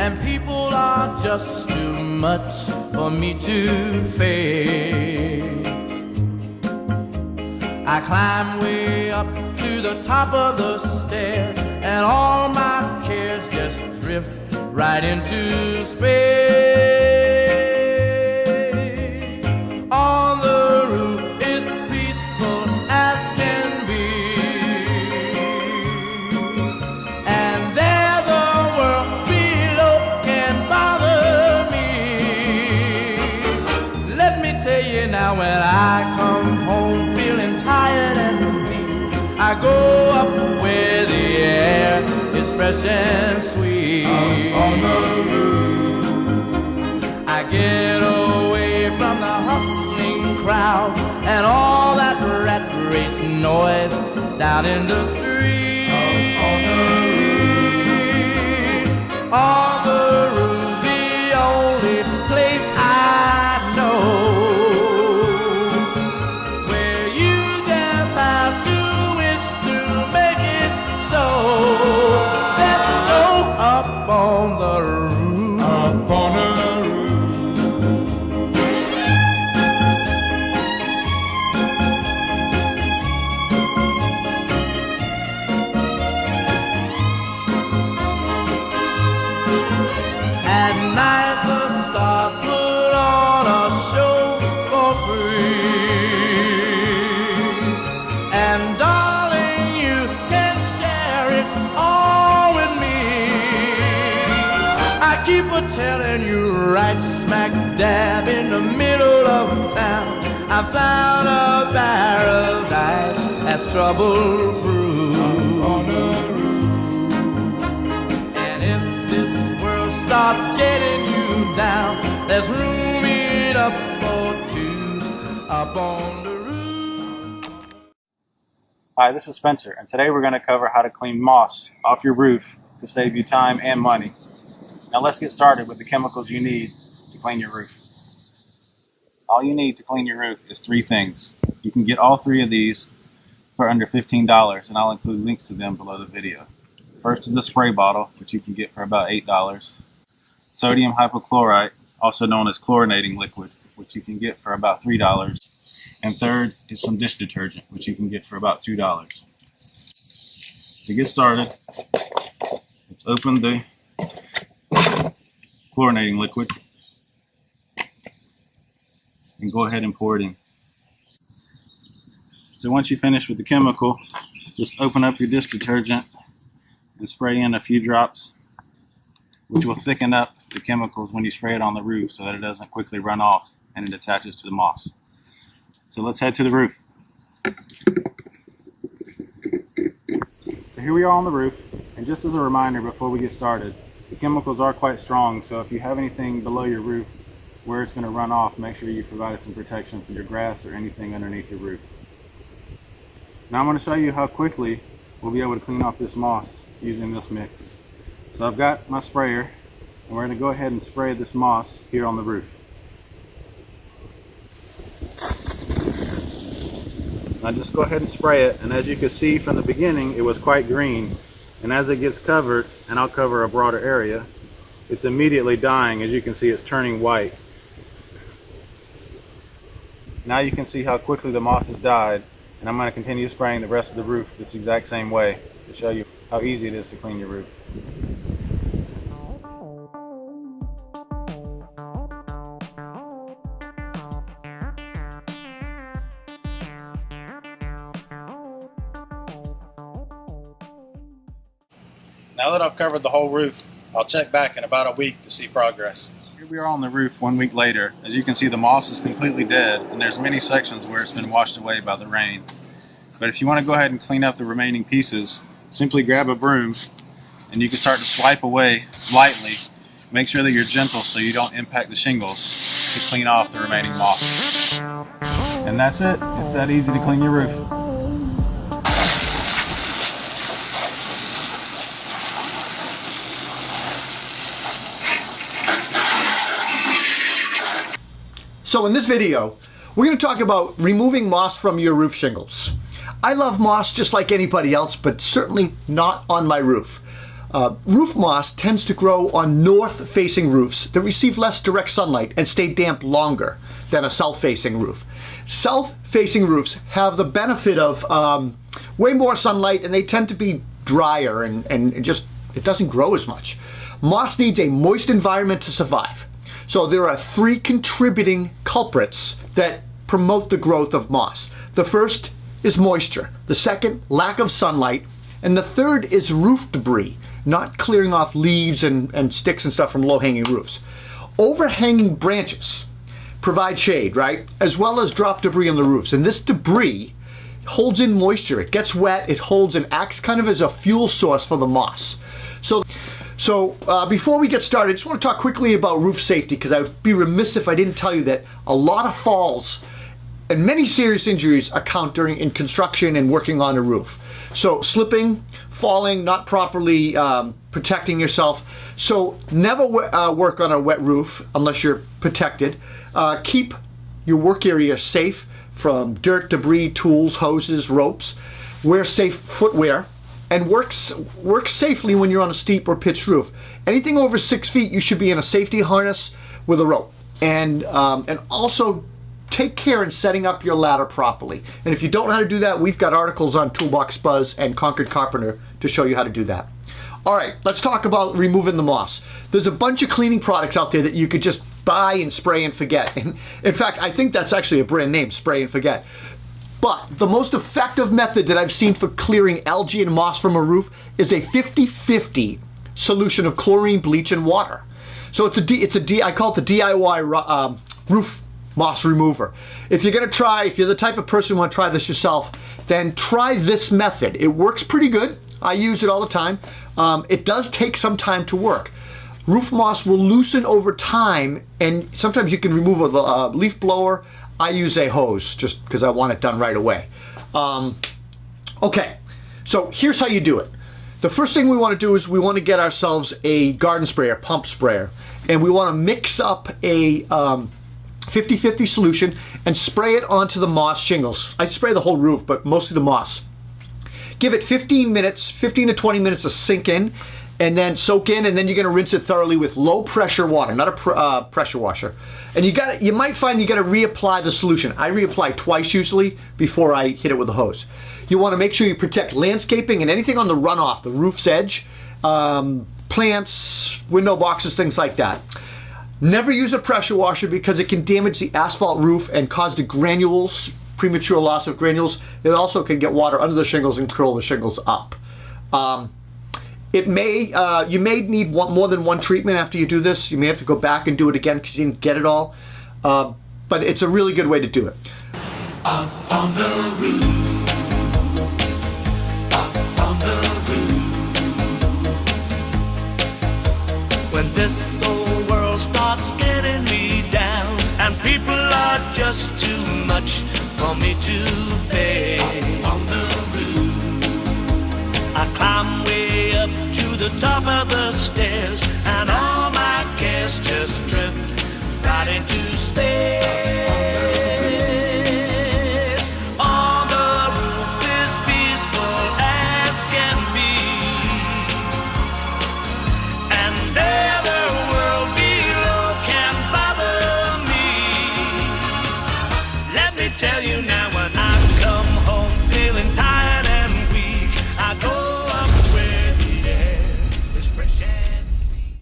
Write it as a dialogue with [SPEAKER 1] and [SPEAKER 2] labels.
[SPEAKER 1] and people are just too much for me to face. I climb way up to the top of the stairs, and all my cares just drift right into space. On the roof it's peaceful as can be, and there the world below can bother me. Let me tell you now, when I come home feeling tired and weak, I go up where the air is fresh and sweet.
[SPEAKER 2] On the roof,
[SPEAKER 1] I get away from the hustling crowd and all that rat race noise down in the street.
[SPEAKER 2] on the roof,
[SPEAKER 1] On the roof, the only place I know where you just have to wish to make it so. Let's go up on the roof.
[SPEAKER 2] up on the roof.
[SPEAKER 1] At night the stars put on a show for free, and darling, you can share it all with me. I keep a telling you, right smack dab in the middle of town, I found a paradise that's trouble-proof.
[SPEAKER 2] On the roof,
[SPEAKER 1] And if this world starts getting you down, there's room enough for two up on the roof.
[SPEAKER 3] Hi, this is Spencer, and today we're going to cover how to clean moss off your roof to save you time and money. Now let's get started with the chemicals you need to clean your roof. All you need to clean your roof is 3 things. You can get all 3 of these for under $15, and I'll include links to them below the video. First is a spray bottle, which you can get for about $8. Sodium hypochlorite, also known as chlorinating liquid, which you can get for about $3. And third is some dish detergent, which you can get for about $2. To get started, let's open the chlorinating liquid and go ahead and pour it in. So once you finish with the chemical, just open up your dish detergent and spray in a few drops, which will thicken up the chemicals when you spray it on the roof so that it doesn't quickly run off and it attaches to the moss. So let's head to the roof. So here we are on the roof, and just as a reminder before we get started, the chemicals are quite strong, so if you have anything below your roof where it's going to run off, make sure you provided some protection for your grass or anything underneath your roof. Now I'm going to show you how quickly we'll be able to clean off this moss using this mix. So I've got my sprayer, and we're going to go ahead and spray this moss here on the roof. Now just go ahead and spray it, and as you can see from the beginning, it was quite green, and as it gets covered, and I'll cover a broader area, it's immediately dying. As you can see, it's turning white. Now you can see how quickly the moss has died, and I'm going to continue spraying the rest of the roof this exact same way to show you how easy it is to clean your roof. Now that I've covered the whole roof, I'll check back in about a week to see progress. Here we are on the roof 1 week later. As you can see, the moss is completely dead, and there's many sections where it's been washed away by the rain. But if you want to go ahead and clean up the remaining pieces, simply grab a broom and you can start to swipe away lightly. Make sure that you're gentle so you don't impact the shingles to clean off the remaining moss. And that's it. It's that easy to clean your roof.
[SPEAKER 4] So in this video, we're going to talk about removing moss from your roof shingles. I love moss just like anybody else, but certainly not on my roof. Roof moss tends to grow on north-facing roofs that receive less direct sunlight and stay damp longer than a south-facing roof. South-facing roofs have the benefit of way more sunlight, and they tend to be drier and just, it doesn't grow as much. Moss needs a moist environment to survive. So there are 3 contributing culprits that promote the growth of moss. The first is moisture. The second, lack of sunlight. And the third is roof debris, not clearing off leaves and sticks and stuff from low-hanging roofs. Overhanging branches provide shade, right? As well as drop debris on the roofs. And this debris holds in moisture. It gets wet, it holds and acts kind of as a fuel source for the moss. So before we get started, I just want to talk quickly about roof safety, because I would be remiss if I didn't tell you that a lot of falls and many serious injuries occur in construction and working on a roof. So slipping, falling, not properly protecting yourself. So never work on a wet roof unless you're protected. Keep your work area safe from dirt, debris, tools, hoses, ropes. Wear safe footwear. And work safely when you're on a steep or pitched roof. Anything over 6 feet, you should be in a safety harness with a rope. And also take care in setting up your ladder properly. And if you don't know how to do that, we've got articles on Toolbox Buzz and Concord Carpenter to show you how to do that. All right, let's talk about removing the moss. There's a bunch of cleaning products out there that you could just buy and spray and forget. And in fact, I think that's actually a brand name, Spray and Forget. But the most effective method that I've seen for clearing algae and moss from a roof is a 50-50 solution of chlorine, bleach, and water. So I call it the DIY roof moss remover. If you're the type of person who want to try this yourself, then try this method. It works pretty good. I use it all the time. It does take some time to work. Roof moss will loosen over time, and sometimes you can remove a leaf blower. I use a hose just because I want it done right away. Okay, so here's how you do it. The first thing we want to do is we want to get ourselves a garden sprayer, pump sprayer, and we want to mix up a 50-50 solution and spray it onto the moss shingles. I spray the whole roof, but mostly the moss. Give it 15 to 20 minutes to sink in, and then soak in, and then you're going to rinse it thoroughly with low pressure water, not a pressure washer. And you might find you got to reapply the solution. I reapply twice usually before I hit it with a hose. You want to make sure you protect landscaping and anything on the runoff, the roof's edge, plants, window boxes, things like that. Never use a pressure washer because it can damage the asphalt roof and cause the granules, premature loss of granules. It also can get water under the shingles and curl the shingles up. You may need more than one treatment after you do this. You may have to go back and do it again because you didn't get it all. But it's a really good way to do it.
[SPEAKER 2] Up on the roof. Up on the roof.
[SPEAKER 5] When this old world starts getting me down and people are just too much for me to pay,
[SPEAKER 2] Up on the roof.
[SPEAKER 5] I climb way up to the top of the stairs, and all my cares just drift right into space. On the roof is peaceful as can be, and there the world below can bother me. Let me tell you now,